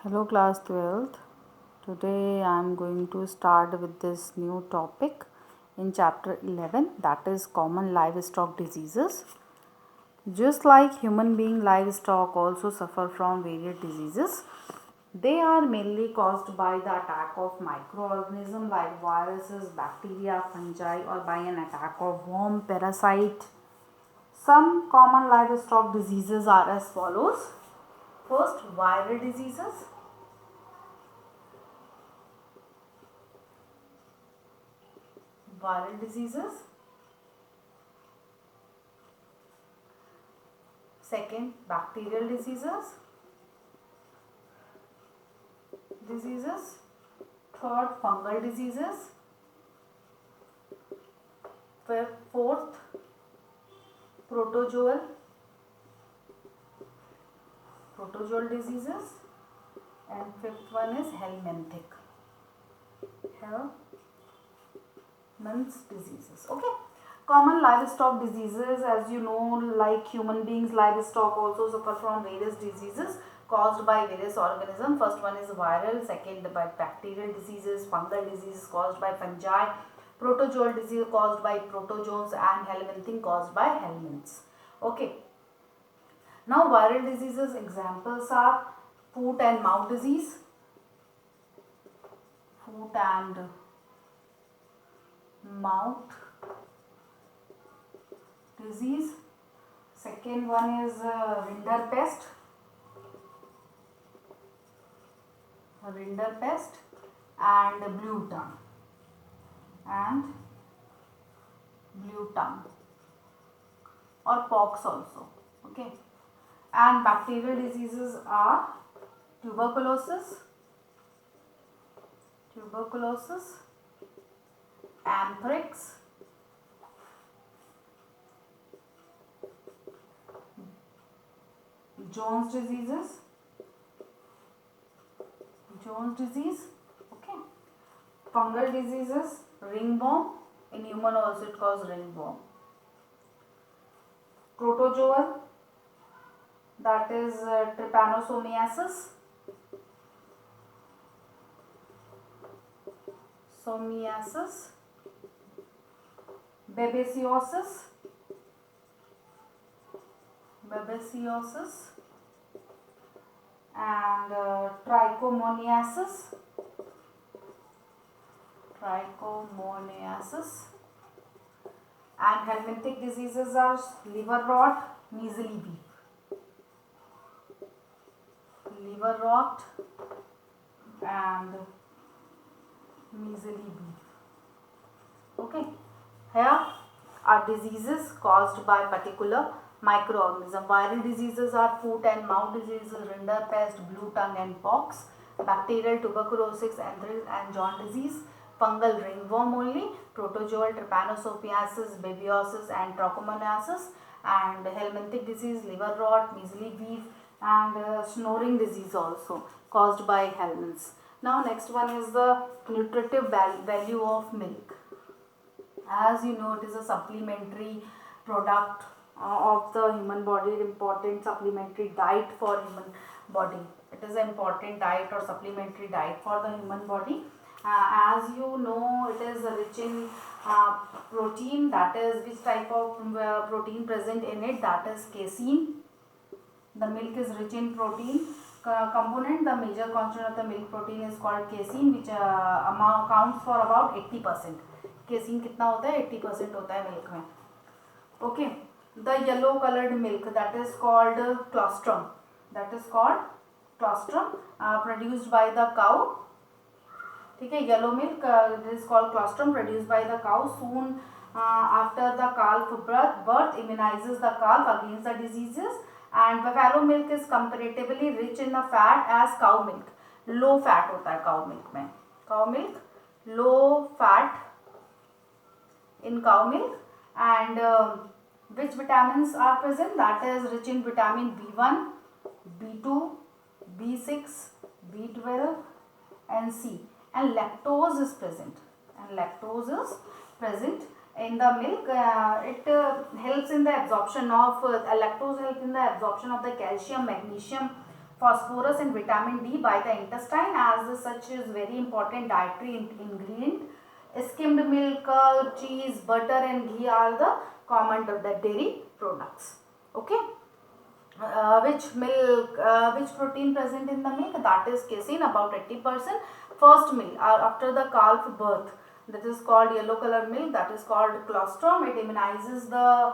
Hello, class 12th. Today I am going to start with this new topic in chapter 11, that is common livestock diseases. Just like human being, livestock also suffer from various diseases. They are mainly caused by the attack of microorganisms like viruses, bacteria, fungi, or by an attack of worm, parasite. Some common livestock diseases are as follows. First, viral diseases. Viral diseases. Second, bacterial diseases. Third, fungal diseases. Fourth, protozoal diseases. And fifth one is helminthic diseases. Okay. Common livestock diseases, as you know, like human beings, livestock also suffer from various diseases caused by various organisms. First one is viral, second by bacterial diseases, fungal diseases caused by fungi, protozoal disease caused by protozoans, and helminthic caused by helminths. Okay. Now viral diseases examples are foot and mouth disease, foot and mouth disease. Second one is rinderpest and blue tongue or pox also. Okay. And bacterial diseases are tuberculosis, anthrax, Jones disease, okay. Fungal diseases, ringworm. In human also it causes ringworm. Protozoal, that is trypanosomiasis, babesiosis, and trichomoniasis, and helminthic diseases are liver rot, measly and measly beef. Okay, here are diseases caused by particular microorganism. Viral diseases are foot and mouth diseases, rinderpest, blue tongue and pox. Bacterial, tuberculosis, anthrax and jaundice disease. Fungal, ringworm only. Protozoal, trypanosomiasis, babesiosis and trichomoniasis. And helminthic disease, liver rot, measly beef, and snoring disease also caused by helminths. Now next one is the nutritive value of milk. As you know, it is a supplementary product of the human body, important supplementary diet for human body. It is an important diet or supplementary diet for the human body. As you know, it is rich in protein, that is which type of protein present in it, that is casein. The milk is rich in protein component. The major constituent of the milk protein is called casein, which accounts for about 80%. casein कितना होता है 80% होता है milk में. Okay, the yellow colored milk, that is called colostrum, produced by the cow. ठीक है, yellow milk is called colostrum, produced by the cow. Soon after the calf birth immunizes the calf against the diseases. And buffalo milk is comparatively rich in the fat as cow milk. Low fat होता है cow milk में. Cow milk low fat in cow milk. And which vitamins are present? That is rich in vitamin B1, B2, B6, B12 and C. And lactose is present. In the milk. It helps in the absorption of lactose helps in the absorption of the calcium, magnesium, phosphorus and vitamin D by the intestine, as such is very important dietary ingredient. Skimmed milk, cheese, butter and ghee are the common dairy products. Okay. Which protein present in the milk? That is casein, about 80%. First meal after the calf birth, that is called yellow color milk, that is called colostrum. It immunizes the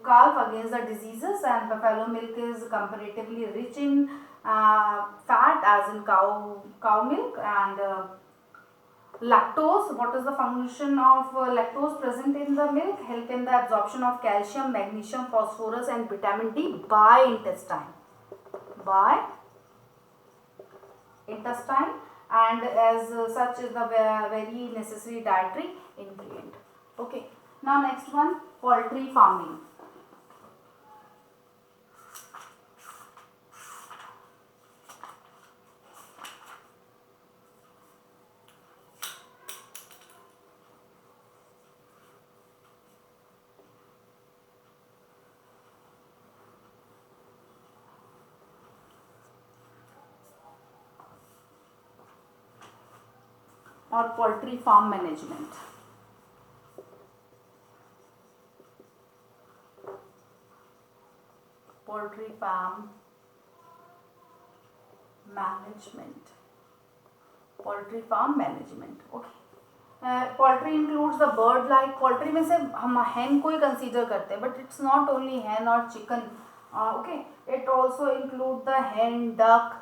calf against the diseases, and buffalo milk is comparatively rich in fat as in cow milk. And lactose, what is the function of lactose present in the milk? Help in the absorption of calcium, magnesium, phosphorus and vitamin D by intestine. And as such is the very necessary dietary ingredient. Okay. Now next one, poultry farming. Or poultry farm management. Poultry farm management. Poultry farm management. Okay. Poultry includes the bird like. Poultry में से हम hen को ही consider करते हैं, but it's not only hen or chicken. Okay. It also include the hen, duck,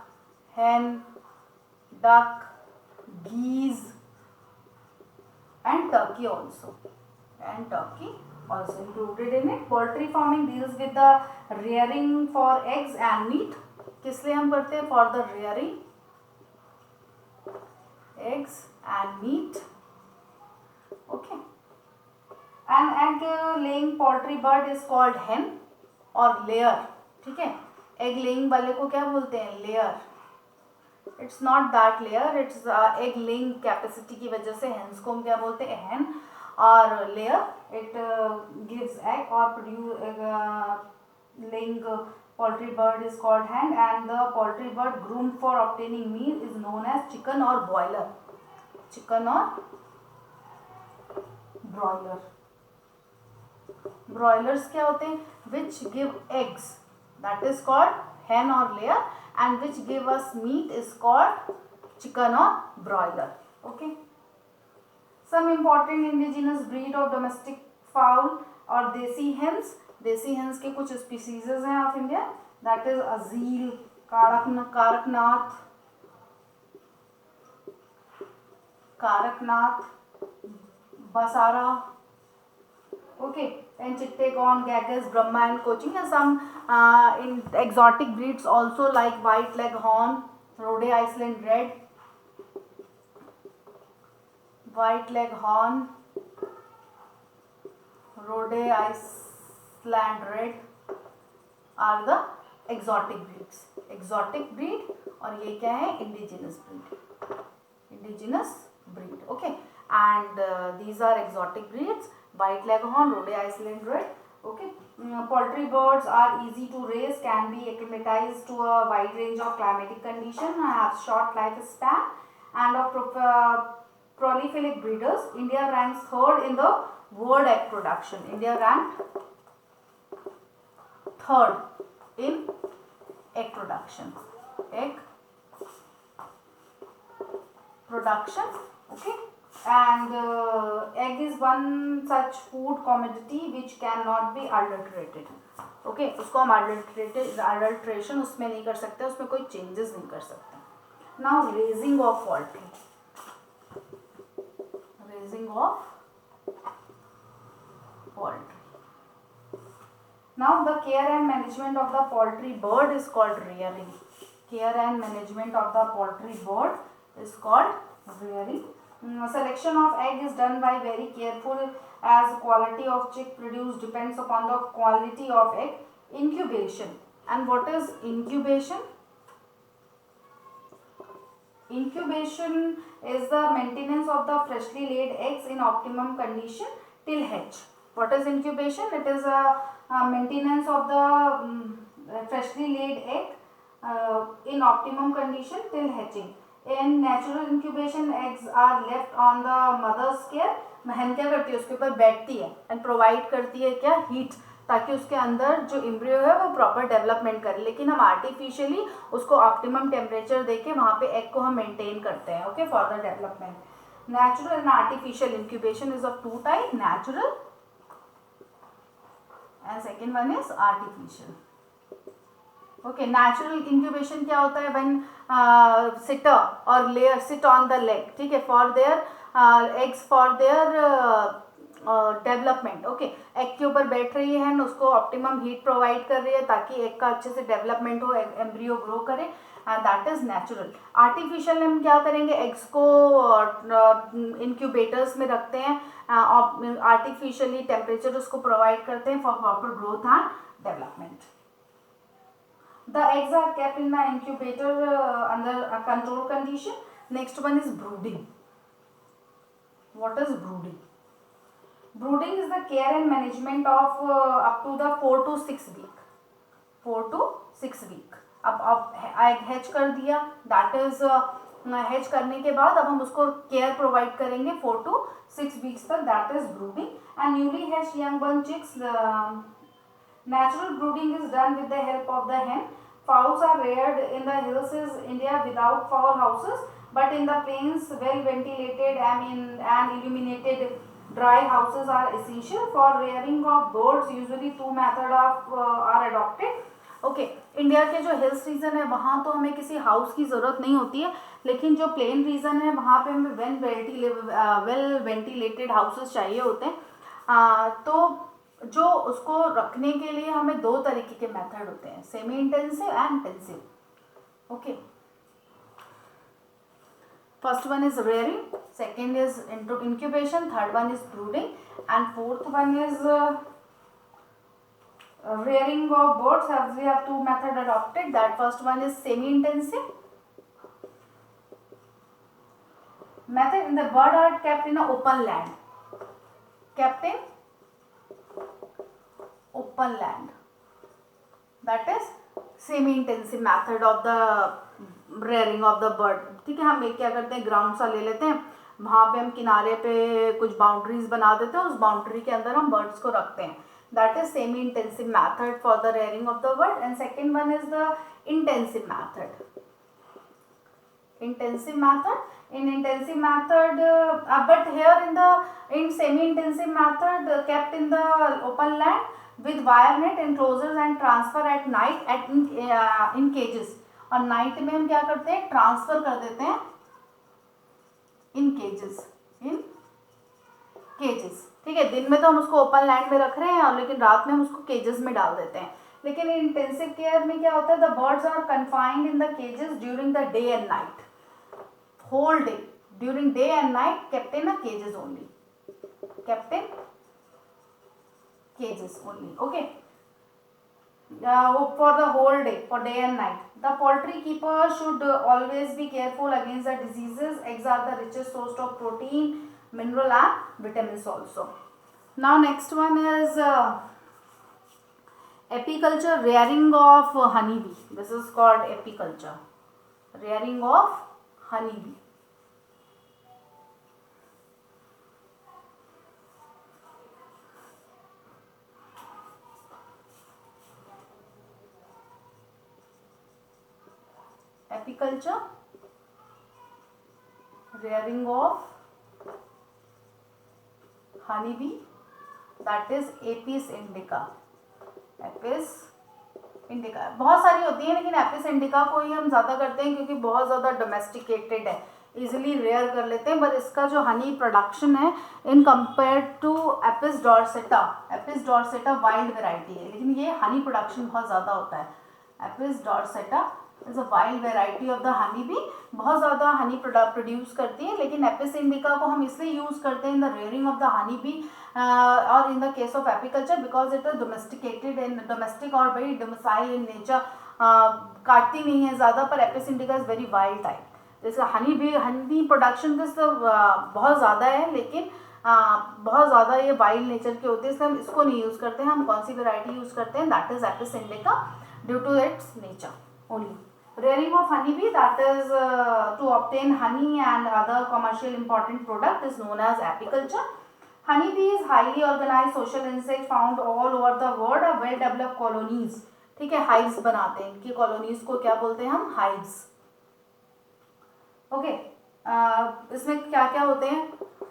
geese, and turkey also. Included in it. Poultry farming deals with the rearing for eggs and meat. किस लिए हम करते हैं? For the rearing eggs and meat. Okay. An egg laying poultry bird is called hen or layer. ठीक है. Egg laying वाले को क्या बोलते हैं? Layer. It's not that layer, it's egg laying capacity की वजह से hens को हम क्या बोलते हैं? hen. और layer, it gives egg or produce laying poultry bird is called hen, and the poultry bird groomed for obtaining meat is known as chicken or broiler. Broilers क्या होते हैं? Which give eggs, that is called hen or layer, and which give us meat is called chicken or broiler. Okay. Some important indigenous breed of domestic fowl or desi hens. Desi hens के कुछ species हैं of India. That is Azil, Karaknath, Basara. Okay. And Chittagong, Gagas, Brahma and Cochin, and some in exotic breeds also like white leghorn, Rhode Island red, Rhode Island red are the exotic breeds. Exotic breed और ये क्या है? Indigenous breed. Okay. And these are exotic breeds. White leghorn, Rhode Island red. Okay. Poultry birds are easy to raise, can be acclimatized to a wide range of climatic conditions, have short lifespan, and are prolific breeders. India ranks third in the world egg production. India ranked third in egg production. Okay. And egg is one such food commodity which cannot be adulterated. Okay, उसको हम adulteration उसमें नहीं कर सकते, उसमें कोई changes नहीं कर सकते. Now raising of poultry. Now the care and management of the poultry bird is called rearing. Selection of egg is done by very careful, as quality of chick produced depends upon the quality of egg. Incubation. And what is incubation? Incubation is the maintenance of the freshly laid eggs in optimum condition till hatch. What is incubation? It is a maintenance of the freshly laid egg in optimum condition till hatching. In natural incubation, eggs are left on the mother's care. बहन क्या करती है, उसके ऊपर बैठती है and provide करती है क्या, हीट, ताकि उसके अंदर जो एम्ब्रियो है वो प्रॉपर डेवलपमेंट करे. लेकिन हम आर्टिफिशियली उसको ऑप्टिमम टेम्परेचर देके वहाँ पे एग को हम मेंटेन करते हैं, okay, for the development. Natural and artificial incubation is of two type, natural and second one is artificial. Okay, natural incubation क्या होता है, व्हेन सिटर और layer sit on the leg, ठीक है, for their eggs, for their development. Okay, egg के ऊपर बैठ रही है एंड उसको ऑप्टिमम हीट प्रोवाइड कर रही है ताकि एग का अच्छे से डेवलपमेंट हो, एम्ब्रियो ग्रो करे, दैट इज नेचुरल. आर्टिफिशियल में हम क्या करेंगे, एग्स को इंक्यूबेटर्स में रखते हैं, आर्टिफिशियली टेम्परेचर उसको प्रोवाइड करते हैं for proper growth and development. The eggs are kept in the incubator under a control condition. Next one is brooding. What is brooding? Brooding is the care and management of up to the 4 to 6 week. 4 to 6 week. अब egg hatch कर दिया, that is hatch करने के बाद अब हम उसको care provide करेंगे 4 to 6 weeks तक, that is brooding. And newly hatched young born chicks, natural brooding is done with the help of the hen. Fowls are reared in the hills in India without fowl houses, but in the plains, well ventilated and illuminated dry houses are essential for rearing of birds. Usually two methods are adopted. Okay, India के जो hills reason है वहाँ तो हमें किसी house की ज़रूरत नहीं होती है, लेकिन जो प्लेन रीजन है वहाँ पे हमें वेल वेंटिलेटेड हाउसेस चाहिए होते हैं. तो जो उसको रखने के लिए हमें दो तरीके के मेथड होते हैं, semi intensive and intensive. Okay, first one is rearing, second is incubation, third one is brooding and fourth one is rearing of birds. We have two method adopted. That first one is semi intensive method. In the bird are kept in a open land, kept in open land, that is semi intensive method of the rearing of the bird. ठीक है, हम एक क्या करते हैं, ground सा ले लेते हैं, वहाँ पे हम किनारे पे कुछ बाउंड्रीज बना देते हैं, उस बाउंड्री के अंदर हम बर्ड्स को रखते हैं. That is semi intensive method for the rearing of the bird. And second one is the intensive method. Intensive method, in intensive method, but here in semi intensive method, kept in the open land with wire net enclosures and transfer at night in cages. और night में हम क्या करते हैं, transfer कर देते हैं इन केजेस. ठीक है, दिन में तो हम उसको ओपन लैंड में रख रहे हैं, और लेकिन रात में हम उसको केजेस में डाल देते हैं. लेकिन इंटेंसिव केयर में क्या होता है, the birds are confined in the cages during the day and night, whole day, during day and night kept in cages only, kept in cages only. Okay, for the whole day, for day and night. The poultry keeper should always be careful against the diseases. Eggs are the richest source of protein, mineral and vitamins also. Now next one is apiculture, rearing of honeybee. This is called apiculture, rearing of honeybee. Apiculture, rearing of honeybee, that is Apis indica. Apis indica बहुत सारी होती है, लेकिन Apis indica को ही हम ज़्यादा करते हैं क्योंकि बहुत ज़्यादा डोमेस्टिकेटेड है, इजिली रेयर कर लेते हैं. पर इसका जो हनी प्रोडक्शन है in compare to Apis dorsata wild variety है, लेकिन ये हनी प्रोडक्शन बहुत ज़्यादा होता है. Apis dorsata is a wild variety of the honey B, बहुत ज़्यादा हनी प्रोड्यूस करती है, लेकिन एपिस इंडिका को हम इसलिए यूज़ करते हैं in the rearing of the honey bee और in the case of apiculture because it is domesticated in domestic और वेरी डोमिसाइल इन नेचर, काटती नहीं है ज़्यादा, पर Apis indica is very wild type. जैसे हनी प्रोडक्शन बहुत ज़्यादा है, लेकिन बहुत ज़्यादा ये वाइल्ड नेचर के होते हैं, इसलिए हम इसको नहीं यूज़ करते हैं. हम कौन सी वेराइटी यूज़ करते हैं, that is Apis indica due to its nature only. Rearing of honeybee, that is to obtain honey and other commercial important product, is known as apiculture. Honeybee is highly organized social insect found all over the world, are well developed colonies. ठीक है, hives बनाते हैं, इनकी colonies को क्या बोलते हैं हम, hives. ओके, इसमें क्या क्या होते हैं,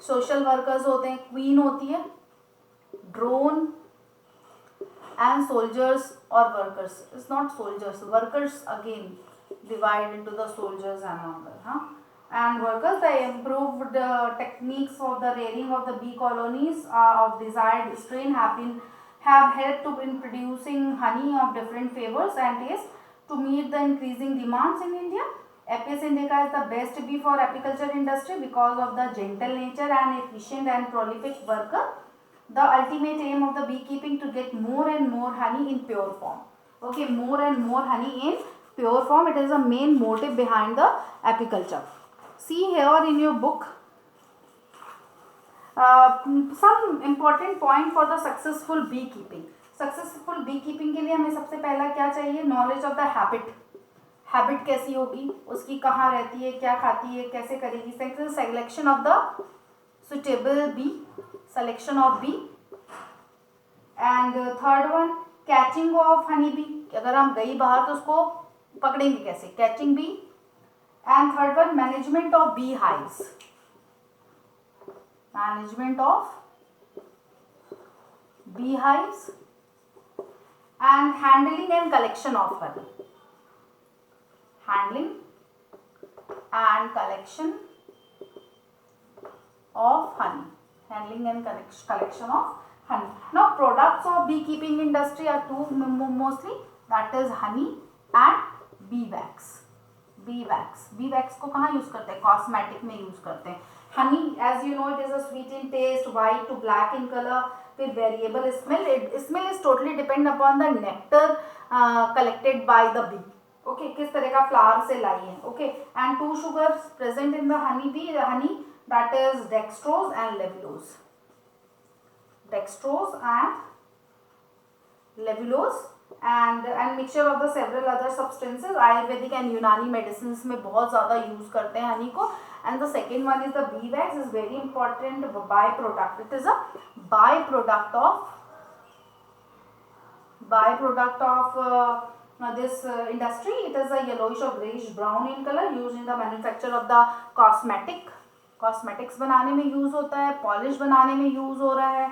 सोशल वर्कर्स होते हैं, क्वीन होती है, drone and soldiers or workers. It's not soldiers, workers again divide into the soldiers and all, and workers. The improved techniques of the rearing of the bee colonies of desired strain have helped to in producing honey of different flavors and taste to meet the increasing demands in India. Apis indica is the best bee for apiculture industry because of the gentle nature and efficient and prolific worker. The ultimate aim of the beekeeping to get more and more honey in pure form. Okay, more and more honey in pure form. It is the main motive behind the apiculture. See here in your book some important point for the successful beekeeping. Successful beekeeping के लिए हमें सबसे पहला क्या चाहिए, knowledge of the habit. Habit कैसी होगी, उसकी कहाँ रहती है, क्या खाती है, कैसे करेगी. Second, selection of the suitable bee. Selection of bee. And third one, catching of honey bee. अगर हम गई बाहर तो उसको पकड़ेंगे कैसे, catching bee. And third one, management of bee hives. Management of bee hives and handling and collection of honey. Handling and collection of honey. Handling and collection of honey. Now products of beekeeping industry are two mostly, that is honey and bee wax. Bee wax. Bee wax को कहाँ use करते हैं, cosmetic में use करते हैं. Honey, as you know, it is a sweet in taste, white to black in color with variable smell. Smell is totally depend upon the nectar collected by the bee. Okay, किस तरह का flower से लाई है. Okay, and two sugars present in the honey bee, honey, that is dextrose and levulose. Dextrose and levulose and mixture of the several other substances. Ayurvedic and Unani medicines में बहुत ज़्यादा use करते हैं honey को. And the second one is the bee wax, is very important byproduct. It is a byproduct of this industry. It is a yellowish or grayish brown in color, used in the manufacture of the cosmetics बनाने में use होता है, polish बनाने में use हो रहा है,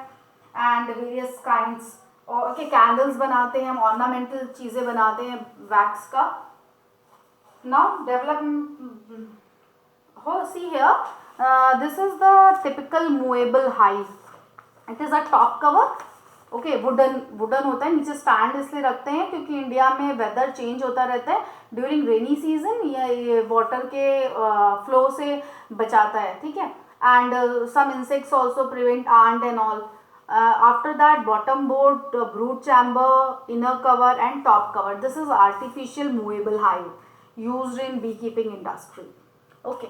and various kinds. Okay, candles बनाते हैं हम, ornamental चीज़ें बनाते हैं wax का. Now see here, this is the typical movable hive. It is a top cover. Okay, wooden होता है, नीचे स्टैंड इसलिए रखते हैं क्योंकि इंडिया में वेदर चेंज होता रहता है. ड्यूरिंग रेनी सीजन ये वाटर के फ्लो से बचाता है, ठीक है. And some insects also prevent ant and all. After that bottom board, brood chamber, inner cover and top cover. This is artificial movable hive used in bee keeping industry. Okay,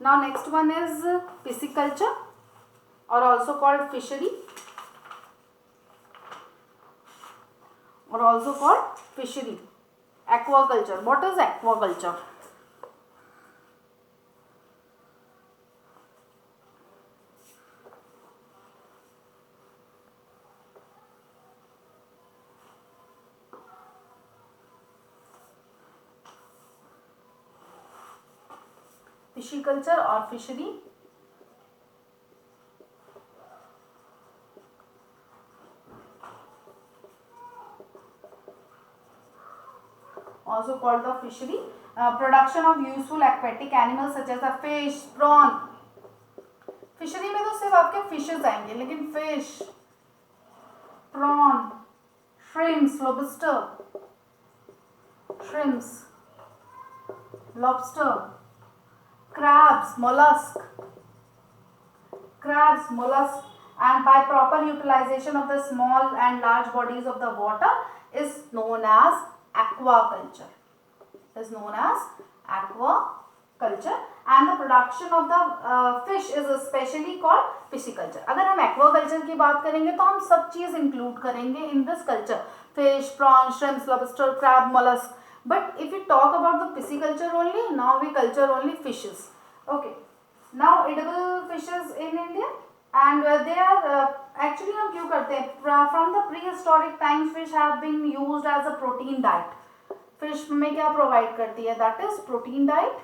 now next one is pisciculture और also called fishery. Or also called fishery. Aquaculture. What is aquaculture? Pisciculture or fishery also called the fishery. Production of useful aquatic animals such as the fish, prawn. Fishery में तो सिर्फ आपके fishes आएंगे, लेकिन fish, prawn, shrimps, lobster, crabs, mollusk, and by proper utilization of the small and large bodies of the water is known as aquaculture. And the production of the fish is especially called pisciculture. अगर हम aquaculture की बात करेंगे तो हम सब चीज़ include करेंगे in this culture. Fish, prawn, shrimps, lobster, crab, mollusk. But if we talk about the pisciculture only, now we culture only fishes. Okay. Now edible fishes in India, and they are actually हम क्यों करते हैं, from the prehistoric times fish have been used as a protein diet. Fish में क्या provide करती है, that is protein diet.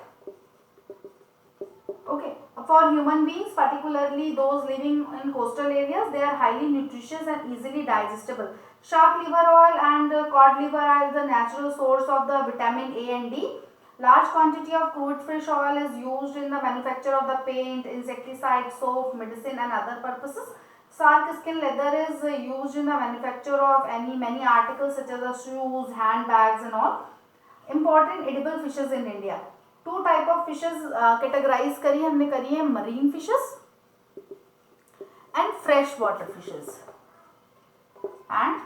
Okay, for human beings, particularly those living in coastal areas, they are highly nutritious and easily digestible. Shark liver oil and cod liver oil is the natural source of the vitamin A and D. Large quantity of crude fish oil is used in the manufacture of the paint, insecticide, soap, medicine and other purposes. Shark skin leather is used in the manufacture of many articles such as shoes, handbags and all. Important edible fishes in India. Two type of fishes categorize करी हमने करी है, marine fishes and freshwater fishes. And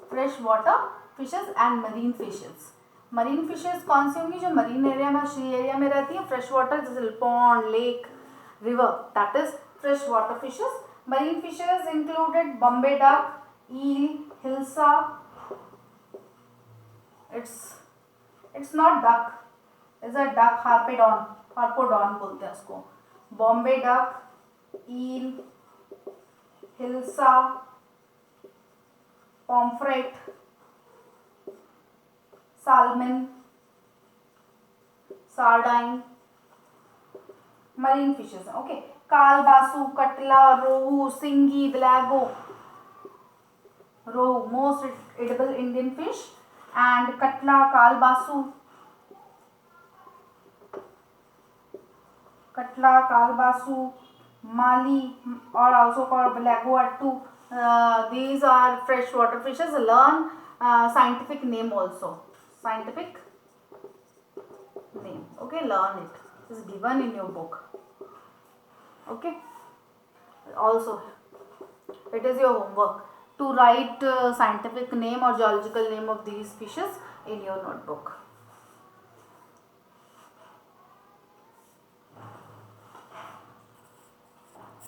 freshwater fishes and marine fishes. Marine fishes कौन सी होंगी, जो marine area में, sea area में रहती है. Freshwater जैसे pond, lake, river, that is freshwater fishes. Marine fishes included Bombay duck, eel, hilsa. It's not duck. Is a duck, harpodon बोलते हैं उसको. Bombay duck, eel, hilsa, pomfret, salmon, sardine, marine fishes. Okay, kalbasu, katla, rohu, singhi, ब्लैगो. Rohu most edible Indian fish, and katla, kalbasu, mali, or also called blagoattu. These are freshwater fishes. Learn scientific name also. Scientific name. Okay, learn it. It is given in your book. Okay. Also, it is your homework to write scientific name or geological name of these fishes in your notebook.